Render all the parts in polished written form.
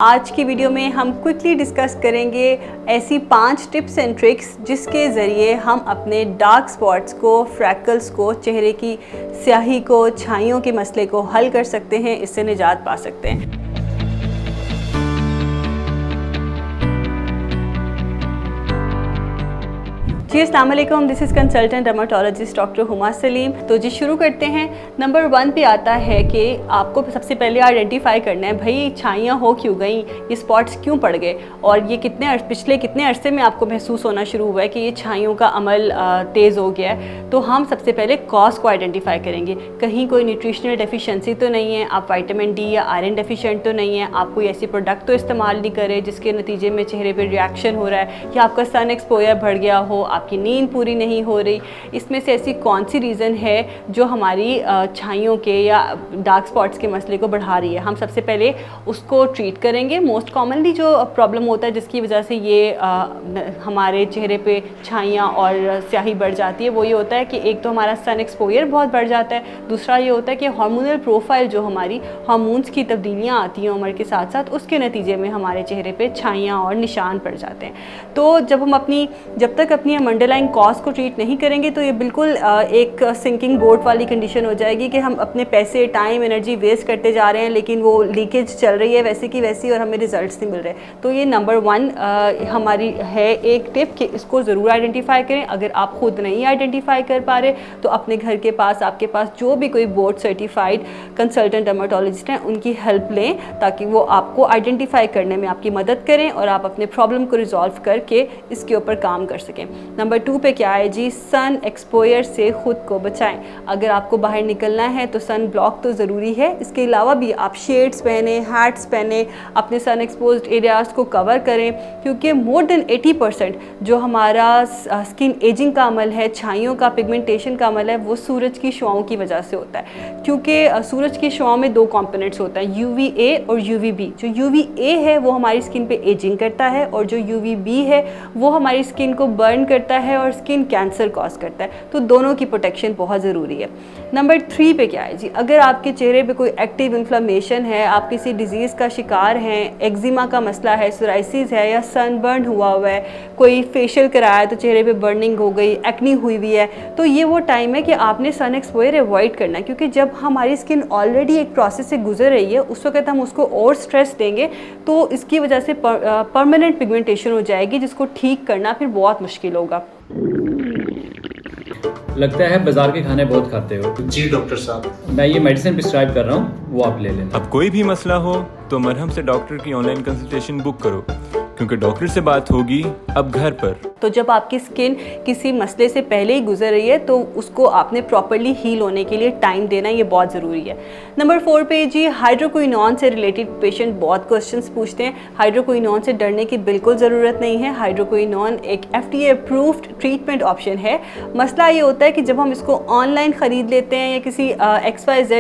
आज की वीडियो में हम क्विकली डिस्कस करेंगे ऐसी 5 टिप्स एंड ट्रिक्स जिसके ज़रिए हम अपने डार्क स्पॉट्स को, फ्रैकल्स को, चेहरे की स्याही को, छाइयों के मसले को हल कर सकते हैं, इससे निजात पा सकते हैं। जी अस्सलाम वालेकुम, this is consultant dermatologist doctor Huma Salim. तो जी शुरू करते हैं। नंबर 1 पे आता है कि आपको सबसे पहले आइडेंटिफाई करना है भाई छाइयाँ हो क्यों गई, ये स्पॉट्स क्यों पड़ गए और ये पिछले कितने अरसे में आपको महसूस होना शुरू हुआ है कि ये छाइयों का अमल तेज़ हो गया है। तो हम सबसे पहले कॉज को आइडेंटिफाई करेंगे। कहीं कोई न्यूट्रिशनल डेफिशिएंसी तो नहीं है, आप विटामिन डी या आयरन डेफिशिएंट तो नहीं है, आप कोई ऐसी प्रोडक्ट तो इस्तेमाल नहीं करें जिसके नतीजे में चेहरे पर रिएक्शन हो रहा है, या आपका सन एक्सपोजर बढ़ गया हो, आपकी नींद पूरी नहीं हो रही। इसमें से ऐसी कौन सी रीज़न है जो हमारी छाइयों के या डार्क स्पॉट्स के मसले को बढ़ा रही है। हम सबसे पहले उसको ट्रीट करेंगे। मोस्ट कॉमनली जो प्रॉब्लम होता है जिसकी वजह से ये हमारे चेहरे पे छाइयाँ और स्याही बढ़ जाती है, वो ये होता है कि एक तो हमारा सन एक्सपोजर बहुत बढ़ जाता है, दूसरा ये होता है कि हार्मोनल प्रोफाइल जो हमारी हार्मोन्स की तब्दीलियाँ आती हैं उम्र के साथ साथ, उसके नतीजे में हमारे चेहरे पे छाइयाँ और निशान पड़ जाते हैं। तो जब तक अपनी हम अंडरलाइन कॉज को ट्रीट नहीं करेंगे तो ये बिल्कुल एक सिंकिंग बोट वाली कंडीशन हो जाएगी कि हम अपने पैसे, टाइम, एनर्जी वेस्ट करते जा रहे हैं, लेकिन वो लीकेज चल रही है वैसे की वैसी और हमें रिजल्ट्स नहीं मिल रहे। तो ये नंबर 1 हमारी है एक टिप कि इसको ज़रूर आइडेंटिफाई करें। अगर आप खुद नहीं आइडेंटिफाई कर पा रहे तो अपने घर के पास, आपके पास जो भी कोई बोर्ड सर्टिफाइड कंसल्टेंट डर्मेटोलॉजिस्ट हैं उनकी हेल्प लें ताकि वो आपको आइडेंटिफाई करने में आपकी मदद करें और आप अपने प्रॉब्लम को रिजॉल्व करके इसके ऊपर काम कर सकें। नंबर 2 पे क्या है जी, सन एक्सपोजर से ख़ुद को बचाएं। अगर आपको बाहर निकलना है तो सन ब्लॉक तो ज़रूरी है, इसके अलावा भी आप शेड्स पहने, हैट्स पहने, अपने सन एक्सपोज्ड एरियाज़ को कवर करें, क्योंकि मोर देन 80% जो हमारा स्किन एजिंग का अमल है, छाइयों का, पिगमेंटेशन का अमल है, वो सूरज की शुआओं की वजह से होता है। क्योंकि सूरज की शुआओं में 2 कंपोनेंट्स होता है, UVA और UVB। जो UVA है वो हमारी स्किन पे एजिंग करता है और जो UVB है वो हमारी स्किन को बर्न करता है और स्किन कैंसर कॉज करता है। तो दोनों की प्रोटेक्शन बहुत ज़रूरी है। नंबर 3 पे क्या है जी, अगर आपके चेहरे पे कोई एक्टिव इन्फ्लेमेशन है, आप किसी डिजीज़ का शिकार हैं, एक्जिमा का मसला है, सोराइसिस है या सनबर्न हुआ है, कोई फेशियल कराया तो चेहरे पे बर्निंग हो गई, एक्नी हुई हुई है, तो ये वो टाइम है कि आपने सन एक्सपोजर अवॉइड करना है। क्योंकि जब हमारी स्किन ऑलरेडी एक प्रोसेस से गुजर रही है उस वक्त हम उसको और स्ट्रेस देंगे तो इसकी वजह से परमानेंट पिगमेंटेशन हो जाएगी, जिसको ठीक करना फिर बहुत मुश्किल होगा। लगता है बाजार के खाने बहुत खाते हो। जी डॉक्टर साहब, मैं ये मेडिसिन प्रिस्क्राइब कर रहा हूँ, वो आप ले लेना। अब कोई भी मसला हो तो मरहम से डॉक्टर की ऑनलाइन कंसल्टेशन बुक करो, क्योंकि डॉक्टर से बात होगी अब घर पर। तो जब आपकी स्किन किसी मसले से पहले ही गुजर रही है तो उसको आपने प्रॉपर्ली हील होने के लिए टाइम देना, ये बहुत ज़रूरी है। नंबर 4 पे जी, हाइड्रोक्विनोन से रिलेटेड पेशेंट बहुत क्वेश्चंस पूछते हैं। हाइड्रोक्विनोन से डरने की बिल्कुल ज़रूरत नहीं है। हाइड्रोक्विनोन एक FDA अप्रूव्ड ट्रीटमेंट ऑप्शन है। मसला ये होता है कि जब हम इसको ऑनलाइन ख़रीद लेते हैं या किसी XYZ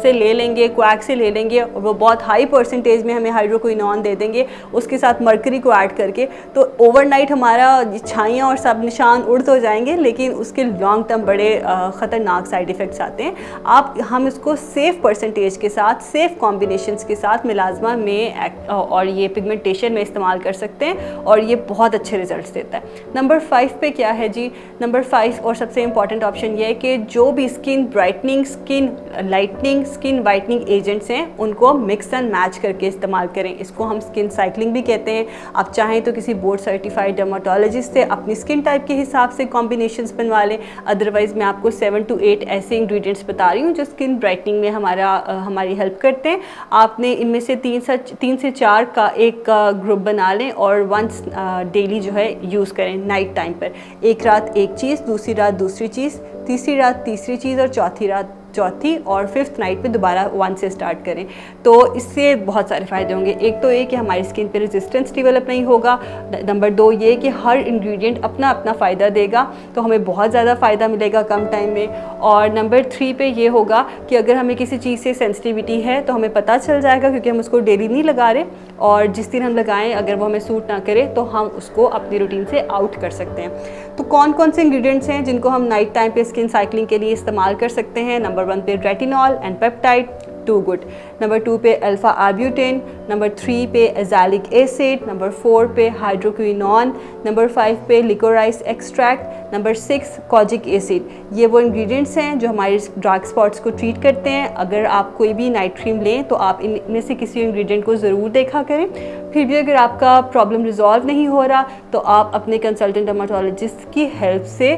से ले लेंगे, क्वैक से ले लेंगे, और वो बहुत हाई परसेंटेज में हमें हाइड्रोक्विनोन दे देंगे उसके साथ मरकरी को ऐड करके, तो ओवरनाइट हमारा छाइयाँ और सब निशान उड़ तो जाएंगे, लेकिन उसके लॉन्ग टर्म बड़े ख़तरनाक साइड इफ़ेक्ट्स आते हैं। हम इसको सेफ़ परसेंटेज के साथ, सेफ़ कॉम्बिनेशंस के साथ मिलाजमा में और ये पिगमेंटेशन में इस्तेमाल कर सकते हैं और ये बहुत अच्छे रिजल्ट्स देता है। नंबर 5 पे क्या है जी, नंबर 5 और सबसे इम्पॉर्टेंट ऑप्शन ये है कि जो भी skin brightening, skin lightening, skin whitening agents हैं उनको मिक्स एंड मैच करके इस्तेमाल करें। इसको हम स्किन साइक्लिंग भी कहते हैं। आप चाहें तो किसी बोर्ड सर्टिफाइड डर्मेटोलॉजिस्ट से अपनी स्किन टाइप के हिसाब से कॉम्बिनेशंस बनवा लें। अदरवाइज़ मैं आपको 7 to 8 ऐसे इंग्रेडिएंट्स बता रही हूँ जो स्किन ब्राइटनिंग में हमारी हेल्प करते हैं। आपने इनमें से 3 से 4 का एक ग्रुप बना लें और वंस डेली जो है यूज़ करें नाइट टाइम पर। एक रात एक चीज़, दूसरी रात दूसरी चीज़, तीसरी रात तीसरी चीज़ और चौथी रात चौथी, और 5th नाइट पे दोबारा 1 से स्टार्ट करें। तो इससे बहुत सारे फ़ायदे होंगे। एक तो ये कि हमारी स्किन पे रेजिस्टेंस डेवलप नहीं होगा। नंबर 2 ये कि हर इंग्रेडिएंट अपना अपना फ़ायदा देगा, तो हमें बहुत ज़्यादा फ़ायदा मिलेगा कम टाइम में। और नंबर 3 पे ये होगा कि अगर हमें किसी चीज़ से सेंसिटिविटी है तो हमें पता चल जाएगा, क्योंकि हम उसको डेली नहीं लगा रहे, और जिस दिन हम लगाएं अगर वो हमें सूट ना करे तो हम उसको अपनी रूटीन से आउट कर सकते हैं। तो कौन कौन से इंग्रेडिएंट्स हैं जिनको हम नाइट टाइम पे स्किन साइक्लिंग के लिए इस्तेमाल कर सकते हैं? नंबर 1 पे retinol and peptide, too good. Number 2 पे अल्फ़ा आर्ब्यूटेन, नंबर 3 पे एज़ैलिक एसिड, नंबर 4 पे हाइड्रोक्विनोन, नंबर 5 पे liquorice extract, number 6 kojic acid. ये वो इंग्रेडिएंट्स हैं जो हमारे डार्क स्पॉट्स को ट्रीट करते हैं। अगर आप कोई भी नाइट क्रीम लें तो आप इनमें से किसी इंग्रेडिएंट को ज़रूर देखा करें। फिर भी अगर आपका प्रॉब्लम रिजॉल्व नहीं हो रहा तो आप अपने कंसल्टेंट डर्मेटोलॉजिस्ट की हेल्प से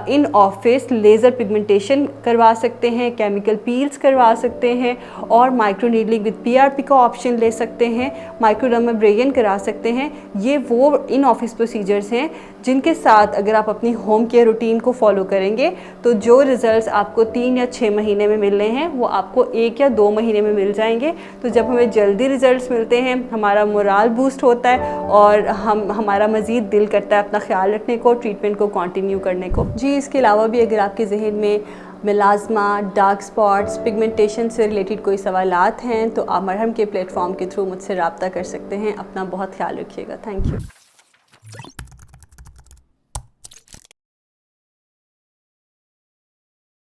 इन ऑफिस लेज़र पिगमेंटेशन करवा सकते हैं, केमिकल पील्स करवा सकते हैं और माइक्रो नीडलिंग विद PRP का ऑप्शन ले सकते हैं, माइक्रोडर्माब्रेशन करा सकते हैं। ये वो इन ऑफिस प्रोसीजर्स हैं जिनके साथ अगर आप अपनी होम केयर रूटीन को फॉलो करेंगे तो जो रिज़ल्ट्स आपको 3 या 6 महीने में मिलने हैं वो आपको 1 या 2 महीने में मिल जाएंगे। तो जब हमें जल्दी रिज़ल्ट्स मिलते हैं हमारा मोराल बूस्ट होता है और हमारा मज़ीद दिल करता है अपना ख्याल रखने को, ट्रीटमेंट को कंटिन्यू करने को। जी, इसके अलावा भी अगर आपके जहन में मेलाज़मा, डार्क स्पॉट्स, पिगमेंटेशन से रिलेटेड कोई सवालात हैं तो आप मरहम के प्लेटफॉर्म के थ्रू मुझसे रब्ता कर सकते हैं। अपना बहुत ख्याल रखिएगा। Thank you.